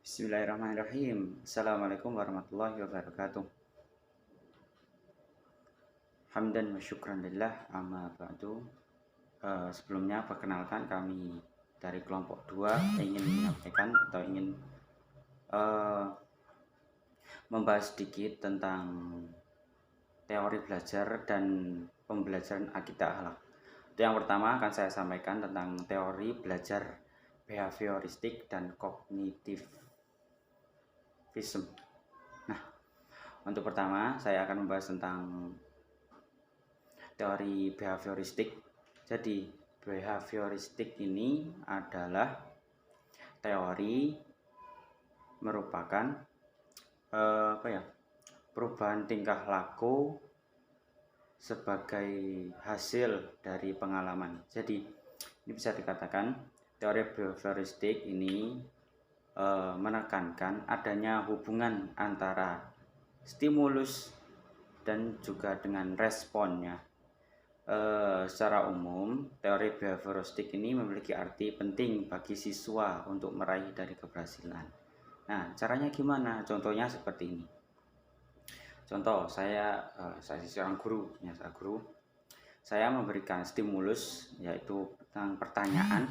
Bismillahirrahmanirrahim. Assalamualaikum warahmatullahi wabarakatuh. Hamdan wa syukran lillah, amma ba'du. Sebelumnya perkenalkan, kami dari kelompok 2 ingin menyampaikan atau ingin membahas sedikit tentang teori belajar dan pembelajaran akidah akhlak. Yang pertama akan saya sampaikan tentang teori belajar behavioristik dan kognitivism. Nah, untuk pertama saya akan membahas tentang teori behavioristik. Jadi, behavioristik ini adalah teori merupakan perubahan tingkah laku sebagai hasil dari pengalaman. Jadi, ini bisa dikatakan teori behavioristik ini menekankan adanya hubungan antara stimulus dan juga dengan responnya. Secara umum, teori behavioristik ini memiliki arti penting bagi siswa untuk meraih dari keberhasilan. Nah, caranya gimana? Contohnya seperti ini. Contoh, saya seorang guru, saya memberikan stimulus, yaitu tentang pertanyaan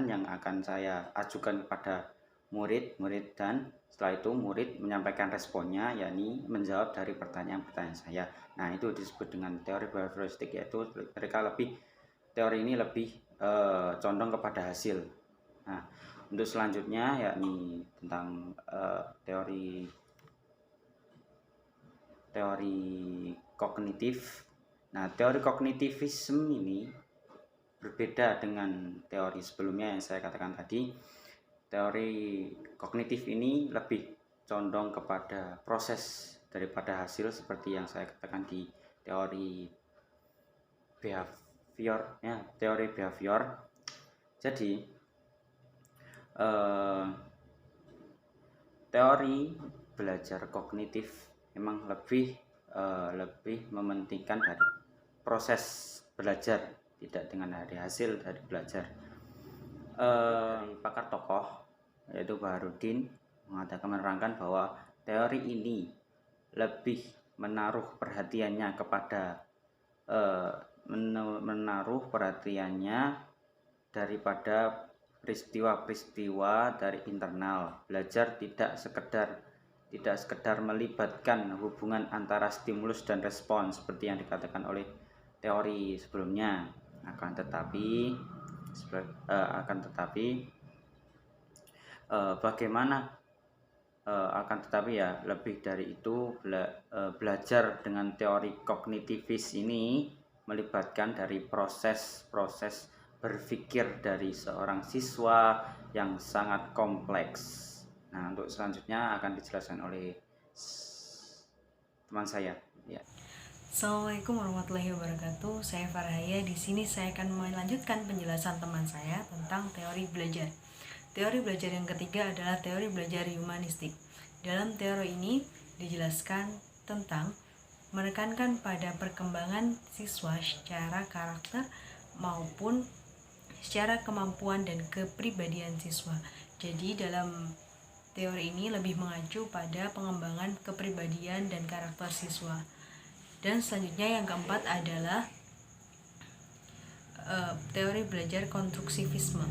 yang akan saya ajukan kepada murid, dan setelah itu murid menyampaikan responnya, yakni menjawab dari pertanyaan-pertanyaan saya. Nah, itu disebut dengan teori behavioristik, yaitu teori ini lebih condong kepada hasil. Nah, untuk selanjutnya yakni tentang teori kognitif. Nah, teori kognitivisme ini berbeda dengan teori sebelumnya yang saya katakan tadi. Teori kognitif ini lebih condong kepada proses daripada hasil, seperti yang saya katakan di teori behavior. Jadi, teori belajar kognitif memang lebih mementingkan dari proses belajar, tidak dengan dari hasil dari belajar. Pakar tokoh yaitu Baharudin menerangkan bahwa teori ini lebih menaruh perhatiannya daripada peristiwa-peristiwa dari internal. Belajar tidak sekedar melibatkan hubungan antara stimulus dan respon seperti yang dikatakan oleh teori sebelumnya. Akan tetapi lebih dari itu, belajar dengan teori kognitivis ini melibatkan dari proses berpikir dari seorang siswa yang sangat kompleks. Nah, untuk selanjutnya akan dijelaskan oleh teman saya. Ya. Assalamualaikum warahmatullahi wabarakatuh. Saya Farhaya. Di sini saya akan melanjutkan penjelasan teman saya tentang teori belajar. Teori belajar yang ketiga adalah teori belajar humanistik. Dalam teori ini dijelaskan tentang menekankan pada perkembangan siswa secara karakter maupun secara kemampuan dan kepribadian siswa. Jadi dalam teori ini lebih mengacu pada pengembangan kepribadian dan karakter siswa. Dan selanjutnya yang keempat adalah teori belajar konstruksivisme,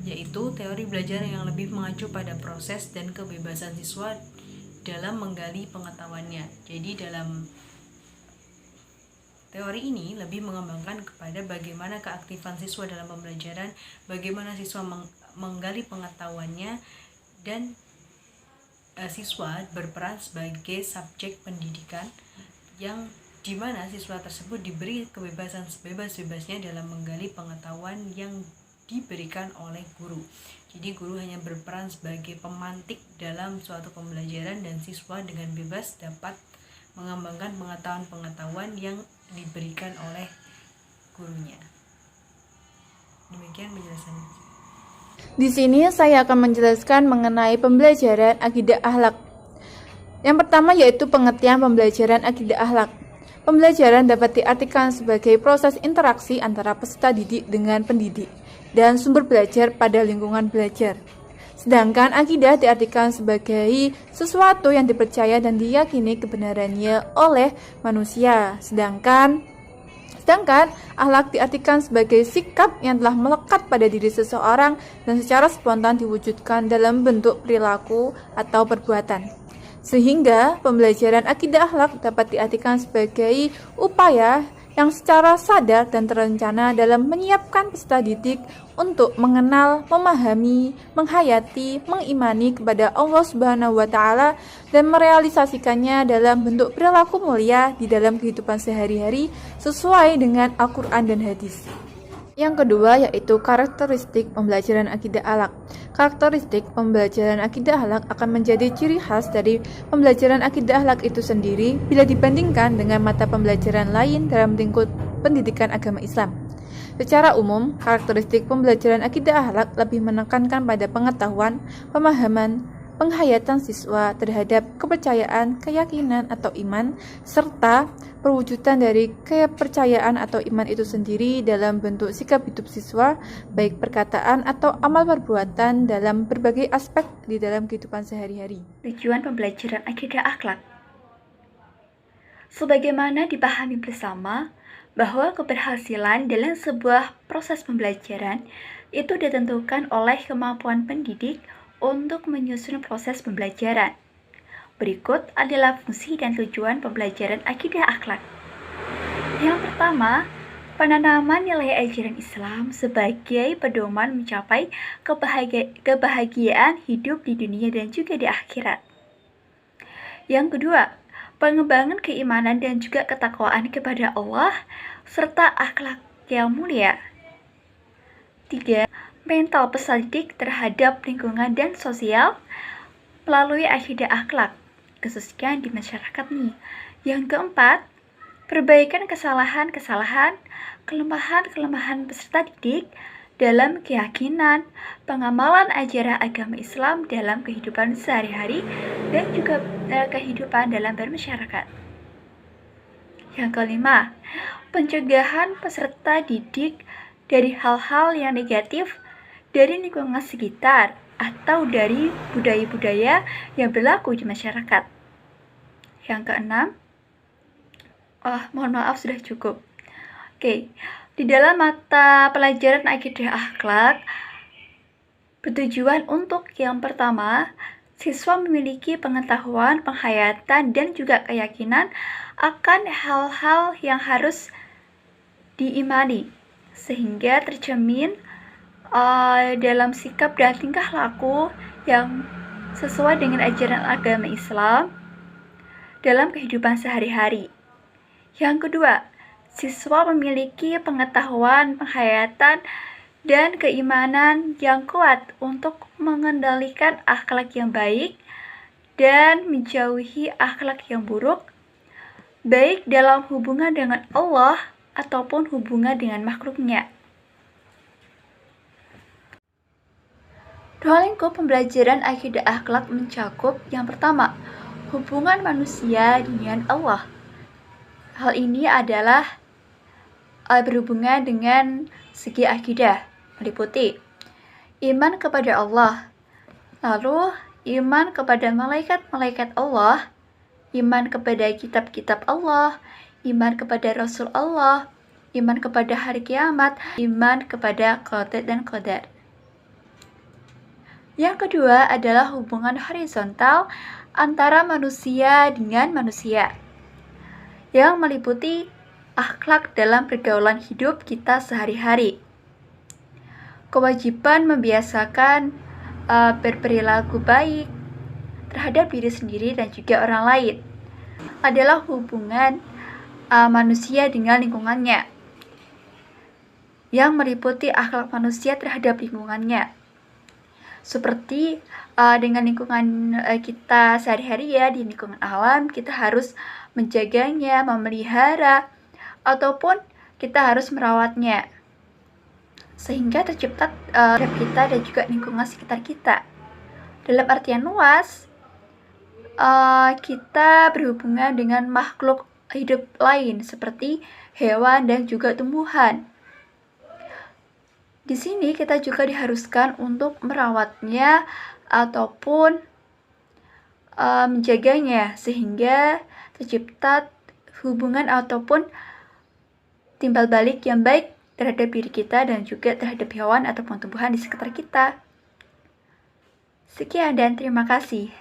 yaitu teori belajar yang lebih mengacu pada proses dan kebebasan siswa dalam menggali pengetahuannya. Jadi dalam teori ini lebih mengembangkan kepada bagaimana keaktifan siswa dalam pembelajaran, bagaimana siswa menggali pengetahuannya, dan siswa berperan sebagai subjek pendidikan yang dimana siswa tersebut diberi kebebasan sebebas-bebasnya dalam menggali pengetahuan yang diberikan oleh guru. Jadi guru hanya berperan sebagai pemantik dalam suatu pembelajaran dan siswa dengan bebas dapat mengembangkan pengetahuan-pengetahuan yang diberikan oleh gurunya. Demikian penjelasannya. Di sini saya akan menjelaskan mengenai pembelajaran akidah akhlak. Yang pertama yaitu pengertian pembelajaran akidah akhlak. Pembelajaran dapat diartikan sebagai proses interaksi antara peserta didik dengan pendidik dan sumber belajar pada lingkungan belajar. Sedangkan akidah diartikan sebagai sesuatu yang dipercaya dan diyakini kebenarannya oleh manusia. Sedangkan akhlak diartikan sebagai sikap yang telah melekat pada diri seseorang dan secara spontan diwujudkan dalam bentuk perilaku atau perbuatan. Sehingga pembelajaran akidah akhlak dapat diartikan sebagai upaya yang secara sadar dan terencana dalam menyiapkan peserta didik untuk mengenal, memahami, menghayati, mengimani kepada Allah Subhanahu wa Ta'ala dan merealisasikannya dalam bentuk perilaku mulia di dalam kehidupan sehari-hari sesuai dengan Al-Quran dan hadis. Yang kedua yaitu karakteristik pembelajaran akidah akhlak. Karakteristik pembelajaran akidah akhlak akan menjadi ciri khas dari pembelajaran akidah akhlak itu sendiri bila dibandingkan dengan mata pembelajaran lain dalam lingkup pendidikan agama Islam. Secara umum, karakteristik pembelajaran akidah akhlak lebih menekankan pada pengetahuan, pemahaman, penghayatan siswa terhadap kepercayaan, keyakinan atau iman, serta perwujudan dari kepercayaan atau iman itu sendiri dalam bentuk sikap hidup siswa, baik perkataan atau amal perbuatan dalam berbagai aspek di dalam kehidupan sehari-hari. Tujuan pembelajaran akidah akhlak. Sebagaimana dipahami bersama, bahwa keberhasilan dalam sebuah proses pembelajaran itu ditentukan oleh kemampuan pendidik untuk menyusun proses pembelajaran. Berikut adalah fungsi dan tujuan pembelajaran akidah akhlak. Yang pertama, penanaman nilai ajaran Islam sebagai pedoman mencapai kebahagiaan hidup di dunia dan juga di akhirat. Yang kedua, pengembangan keimanan dan juga ketakwaan kepada Allah serta akhlak yang mulia. 3. Mental peserta didik terhadap lingkungan dan sosial melalui akidah akhlak, khususnya di masyarakat nih. Yang keempat, perbaikan kesalahan-kesalahan, kelemahan-kelemahan peserta didik dalam keyakinan, pengamalan ajaran agama Islam dalam kehidupan sehari-hari dan juga kehidupan dalam bermasyarakat. Yang kelima, pencegahan peserta didik dari hal-hal yang negatif dari lingkungan sekitar atau dari budaya-budaya yang berlaku di masyarakat. Yang keenam, mohon maaf sudah cukup. Oke, di dalam mata pelajaran akidah akhlak bertujuan untuk yang pertama, siswa memiliki pengetahuan, penghayatan, dan juga keyakinan akan hal-hal yang harus diimani, sehingga tercermin dalam sikap dan tingkah laku yang sesuai dengan ajaran agama Islam dalam kehidupan sehari-hari. Yang kedua, siswa memiliki pengetahuan, penghayatan, dan keimanan yang kuat untuk mengendalikan akhlak yang baik dan menjauhi akhlak yang buruk, baik dalam hubungan dengan Allah ataupun hubungan dengan makhluknya. Dua lingkup pembelajaran akidah akhlak mencakup yang pertama, hubungan manusia dengan Allah. Hal ini adalah berhubungan dengan segi akidah, meliputi iman kepada Allah, lalu iman kepada malaikat-malaikat Allah, iman kepada kitab-kitab Allah, iman kepada Rasul Allah, iman kepada hari kiamat, iman kepada qada dan qadar. Yang kedua adalah hubungan horizontal antara manusia dengan manusia, yang meliputi akhlak dalam pergaulan hidup kita sehari-hari. Kewajiban membiasakan berperilaku baik terhadap diri sendiri dan juga orang lain adalah hubungan manusia dengan lingkungannya, yang meliputi akhlak manusia terhadap lingkungannya. Seperti dengan lingkungan kita sehari-hari ya, di lingkungan alam kita harus menjaganya, memelihara, ataupun kita harus merawatnya sehingga tercipta kita dan juga lingkungan sekitar kita. Dalam artian luas, kita berhubungan dengan makhluk hidup lain seperti hewan dan juga tumbuhan. Di sini kita juga diharuskan untuk merawatnya ataupun menjaganya sehingga tercipta hubungan ataupun timbal balik yang baik terhadap diri kita dan juga terhadap hewan ataupun tumbuhan di sekitar kita. Sekian dan terima kasih.